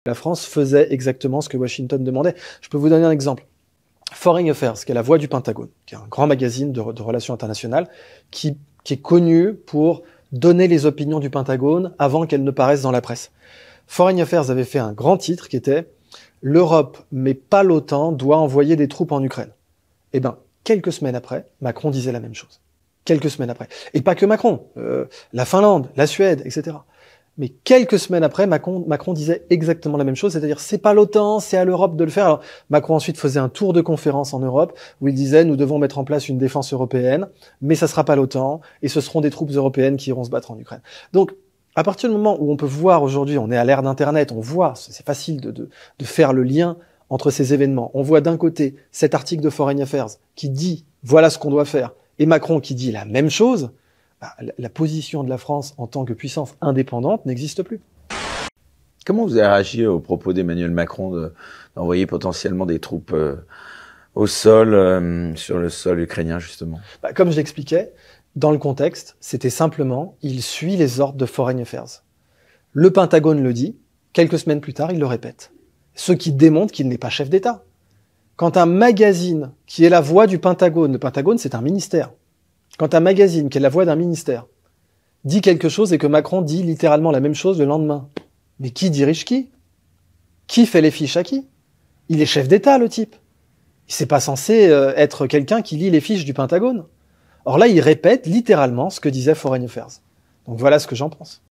La France faisait exactement ce que Washington demandait. Je peux vous donner un exemple. Foreign Affairs, qui est la voix du Pentagone, qui est un grand magazine de relations internationales, qui est connu pour donner les opinions du Pentagone avant qu'elles ne paraissent dans la presse. Foreign Affairs avait fait un grand titre qui était « L'Europe, mais pas l'OTAN, doit envoyer des troupes en Ukraine ». Eh bien, quelques semaines après, Macron disait la même chose. Quelques semaines après. Et pas que Macron, la Finlande, la Suède, etc. Mais quelques semaines après, Macron disait exactement la même chose, c'est-à-dire c'est pas l'OTAN, c'est à l'Europe de le faire. Alors, Macron ensuite faisait un tour de conférence en Europe où il disait nous devons mettre en place une défense européenne, mais ça sera pas l'OTAN et ce seront des troupes européennes qui iront se battre en Ukraine. Donc, à partir du moment où on peut voir aujourd'hui, on est à l'ère d'Internet, on voit, c'est facile de faire le lien entre ces événements. On voit d'un côté cet article de Foreign Affairs qui dit voilà ce qu'on doit faire et Macron qui dit la même chose. La position de la France en tant que puissance indépendante n'existe plus. Comment vous avez réagi aux propos d'Emmanuel Macron d'envoyer potentiellement des troupes au sol, sur le sol ukrainien justement? Comme je l'expliquais, dans le contexte, c'était simplement, il suit les ordres de Foreign Affairs. Le Pentagone le dit, quelques semaines plus tard, il le répète. Ce qui démontre qu'il n'est pas chef d'État. Quand un magazine qui est la voix du Pentagone, le Pentagone c'est un ministère, quand un magazine qui est la voix d'un ministère dit quelque chose et que Macron dit littéralement la même chose le lendemain, mais qui dirige qui? Qui fait les fiches à qui? Il est chef d'État, le type. C'est pas censé être quelqu'un qui lit les fiches du Pentagone. Or là, il répète littéralement ce que disait Foreign Affairs. Donc voilà ce que j'en pense.